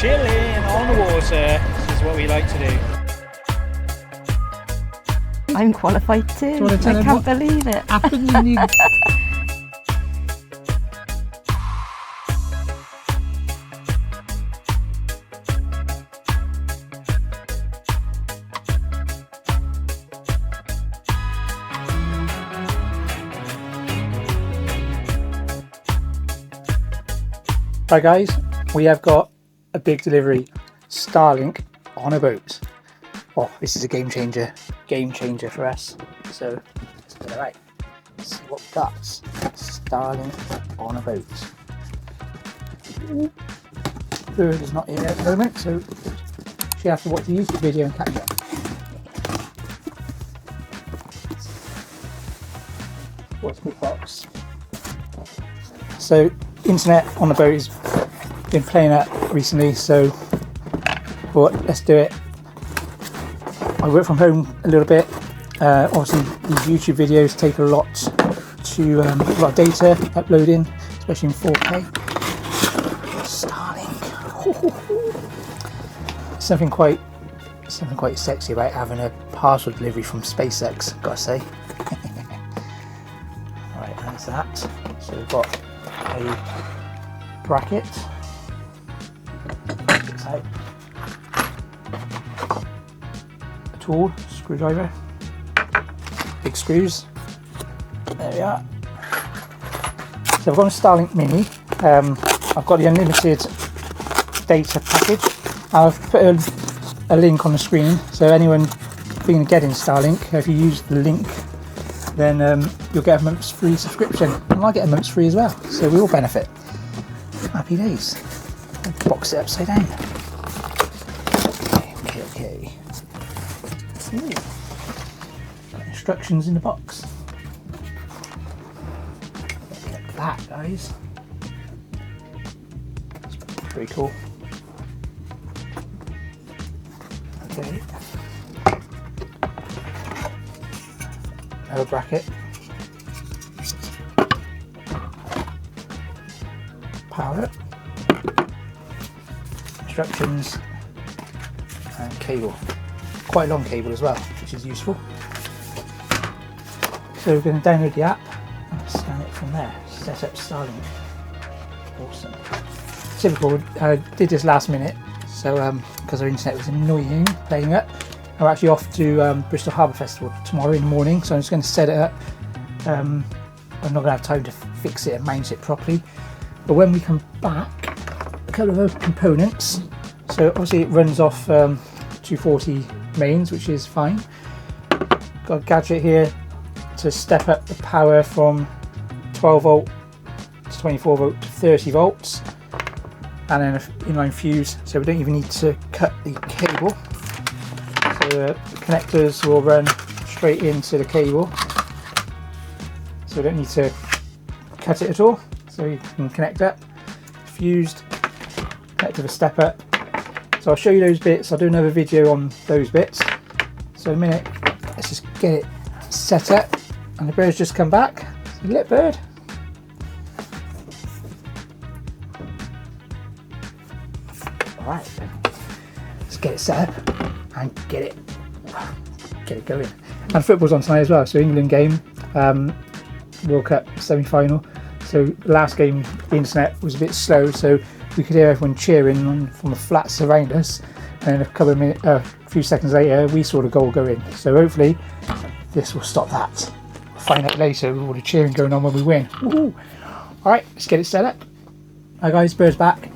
chilling on the water. This is what we like to do. I'm qualified too. I can't believe it. Happened in you. Right guys, we have got a big delivery. Starlink on a boat. Oh, this is a game changer for us. So let's get it right. Let's see what we got. Starlink on a boat. Bird is not here at the moment, so she has to watch the YouTube video and catch up. What's the box? So internet on the boat has been playing up recently, so thought let's do it. I work from home a little bit. Obviously these YouTube videos take a lot of data uploading, especially in 4K. Starlink. Something quite sexy about having a parcel delivery from SPACEX, gotta say. Right, that's that. So we've got a bracket. It's out. A tool, screwdriver, big screws. There we are. So I've got a Starlink Mini. I've got the unlimited data package. I've put a link on the screen, so anyone thinking of getting Starlink, if you use the link, then you'll get a month's free subscription, and I get a month's free as well, so we all benefit. Happy days. Box it upside down. Okay. Ooh. Got instructions in the box. Like that, guys. That's pretty cool. Okay. Another bracket. Power. Instructions and cable. Quite a long cable as well, which is useful. So we're going to download the app and scan it from there. Set up Starlink. Awesome. Typical. I did this last minute, so because our internet was annoying playing up. I'm actually off to Bristol Harbour Festival tomorrow in the morning, so I'm just going to set it up. I'm not going to have time to fix it and mount it properly. But when we come back, a couple of other components. So obviously it runs off 240 mains, which is fine. Got a gadget here to step up the power from 12 volt to 24 volt to 30 volts. And then an inline fuse, so we don't even need to cut the cable. So the connectors will run straight into the cable. So we don't need to cut it at all. So you can connect up, fused, connect with a step up. So I'll show you those bits. I'll do another video on those bits. So in a minute, let's just get it set up. And the bird's just come back. So lit bird. Alright, let's get it set up and get it going. And football's on tonight as well. So England game, World Cup semi-final. So the last game, the internet was a bit slow, so we could hear everyone cheering from the flats around us. And then a few seconds later, we saw the goal go in. So hopefully, this will stop that. We'll find out later with all the cheering going on when we win. Woohoo! All right, let's get it set up. Hi guys, bird's back.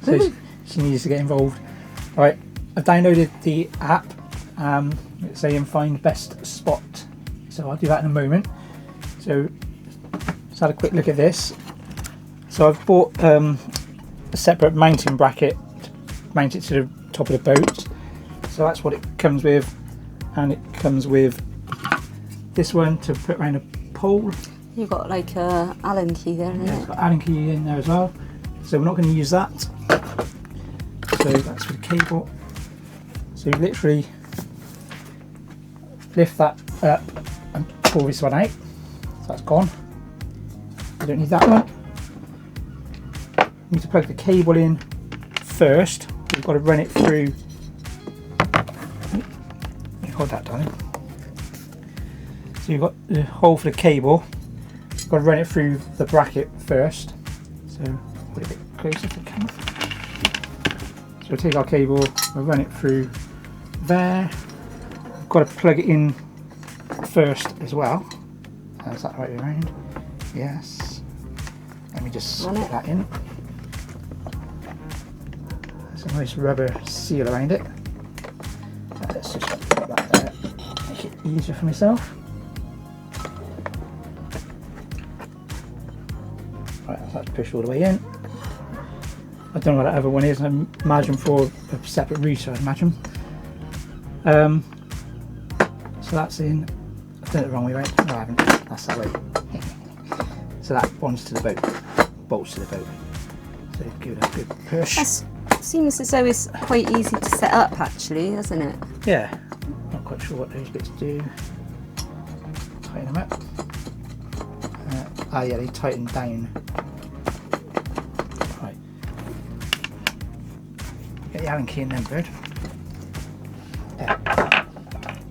So she needs to get involved. All right, I've downloaded the app. It's saying find best spot. So I'll do that in a moment. So let's have a quick look at this. So I've bought a separate mounting bracket to mount it to the top of the boat. So that's what it comes with, and it comes with this one to put around a pole. You've got like a Allen key there, isn't it? It's got Allen key in there as well. So we're not going to use that. So that's for the cable. So you literally lift that up and pull this one out. So that's gone. You don't need that one. You need to plug the cable in first, You've got to run it through. You hold that, darling. So you've got the hole for the cable. You've got to run it through the bracket first. So put it a bit closer to the camera. So we'll take our cable, we'll run it through there. We've got to plug it in first as well. Is that the right way around? Yes. Let me just put that in. There's a nice rubber seal around it. Let's just put that there. Make it easier for myself. Right, that's pushed all the way in. I don't know what that other one is. I imagine for a separate router, I imagine. So that's in. I've done it the wrong way right. No, I haven't. That's that way. So that bonds to the boat, bolts to the boat. So give it a good push. That seems as though it's quite easy to set up, actually, doesn't it? Yeah. Not quite sure what those bits do. Tighten them up. Yeah, they tighten down. Right. Get the Allen key in then, bird. Yeah.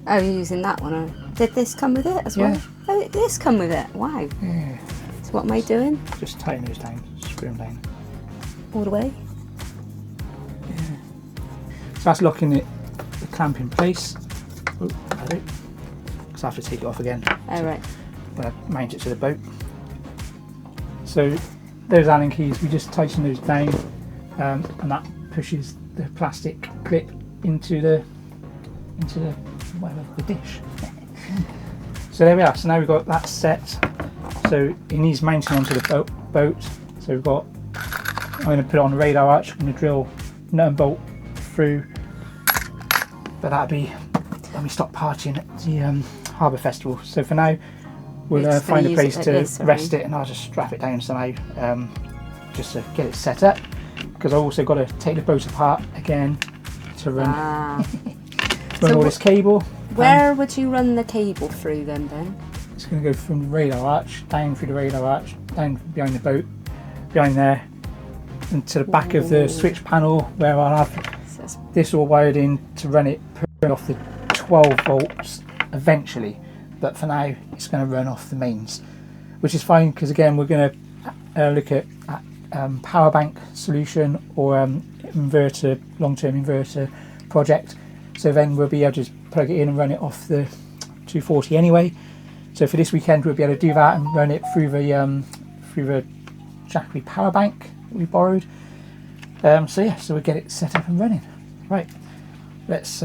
Oh, you're using that one. Did this come with it as well? Oh, did this come with it? Wow. Yeah. So what am I doing? Just tighten those down, screw them down. All the way? Yeah. So that's locking the clamp in place. Oh, I do. Because I have to take it off again. Oh, right. When I mount it to the boat. So those Allen keys, we just tighten those down, and that pushes the plastic clip into the whatever, the dish. So there we are. So now we've got that set. So it needs mounting onto the boat. So we've got. I'm going to put it on the radar arch. I'm going to drill nut and bolt through. But that'll be when we stop partying at the Harbour Festival. So for now, we'll find a place to rest it, and I'll just strap it down somehow, just to get it set up. Because I've also got to take the boat apart again to run, run all this cable. Where would you run the cable through then? It's going to go from the radar arch, down through the radar arch, down behind the boat, behind there, and to the back of the switch panel, where I'll have this all wired in to run it off the 12 volts eventually. But for now, it's going to run off the mains, which is fine, because again, we're going to look at power bank solution or inverter, long-term inverter project. So then we'll be able to just plug it in and run it off the 240 anyway. So for this weekend, we'll be able to do that and run it through the Jackery power bank that we borrowed. So yeah, so we'll get it set up and running. Right, let's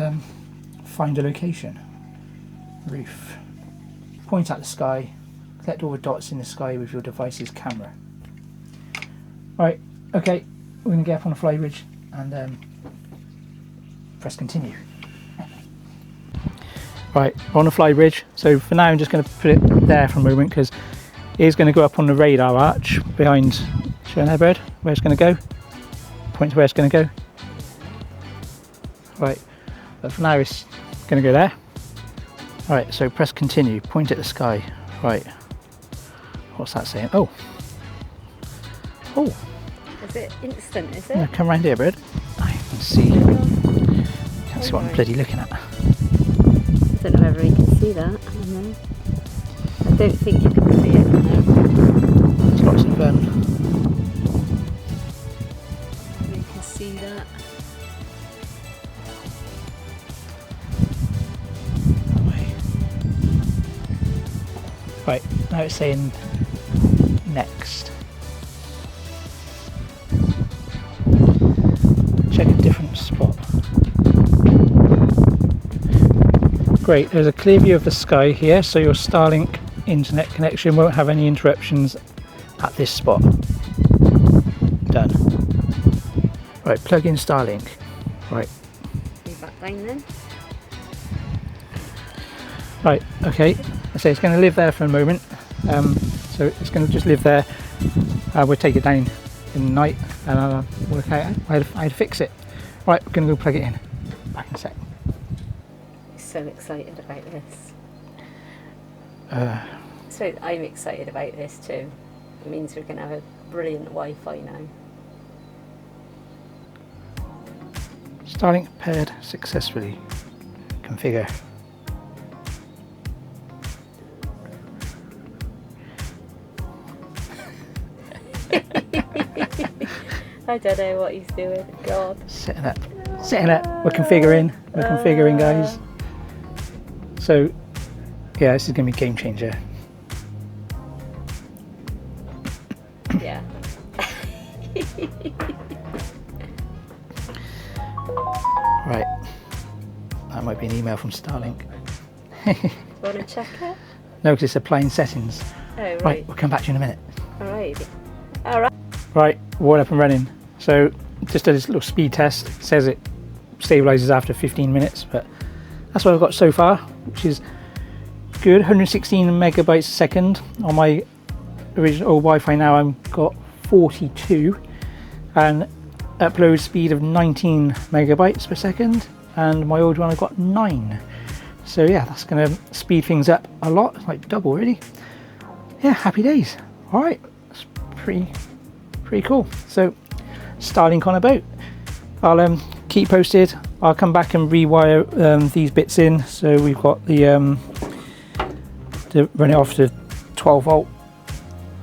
find a location. Roof. Point at the sky. Collect all the dots in the sky with your device's camera. Right, okay, we're going to get up on the flybridge and press continue. Right, we're on the flybridge. So for now, I'm just going to put it there for a moment, because it is going to go up on the radar arch behind. Show there, bird, where it's going to go. Point to where it's going to go. Right, but for now, it's going to go there. Right, so press continue. Point at the sky. Right, what's that saying? Oh, oh. Is it instant? Is it? Yeah, come round here, bird. I can see. Can't see what I'm bloody looking at. I don't know whether you can see that. I don't think you can see it. No. There's lots of You can see that. Right, now it's saying next. Check a different spot. Great, there's a clear view of the sky here, so your Starlink internet connection won't have any interruptions at this spot. Done. Right, plug in Starlink. Right. Move that down then. Right, okay, so it's going to live there for a moment. So it's going to just live there. We'll take it down in the night and I'll work out how to fix it. Right, we're going to go plug it in. Back in a sec. So excited about this. So I'm excited about this too. It means we're going to have a brilliant Wi-Fi now. Starlink paired successfully. Configure. I don't know what he's doing. God. Setting up. We're configuring. Guys. So, yeah, this is going to be a game changer. Yeah. Right. That might be an email from Starlink. Want to check it? No, because it's applying settings. Oh, right. Right, we'll come back to you in a minute. Alright. Alright. Right, we're up and running. So, just did this little speed test. It says it stabilizes after 15 minutes, but that's what I've got so far, which is good. 116 megabytes a second. On my original Wi-Fi now, I've got 42, and upload speed of 19 megabytes per second, and my old one I've got 9. So yeah, that's going to speed things up a lot. It's like double really. Yeah, happy days. All right, that's pretty cool. So Starlink on a boat. I'll keep posted. I'll come back and rewire these bits in. So we've got the to run it off to 12 volt,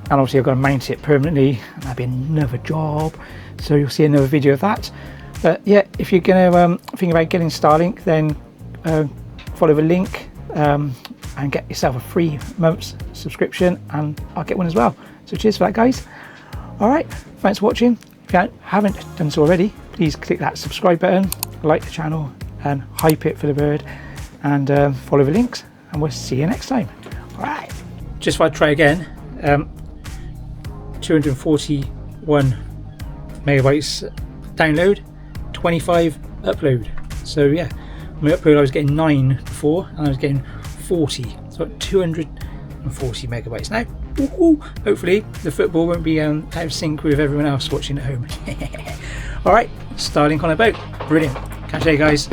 and obviously I've got to mount it permanently, and that'll be another job. So you'll see another video of that. But yeah, if you're going to think about getting Starlink, then follow the link and get yourself a free month's subscription, and I'll get one as well. So cheers for that, guys. All right, thanks for watching. If you haven't done so already, please click that subscribe button, like the channel, and hype it for the bird, and follow the links, and we'll see you next time. All right. Just if I try again, 241 megabytes download, 25 upload. So yeah, my upload I was getting 9 before, and I was getting 40. So 240 megabytes now. Woo-hoo. Hopefully the football won't be out of sync with everyone else watching at home. All right, Starlink on a boat. Brilliant. Catch you later, guys.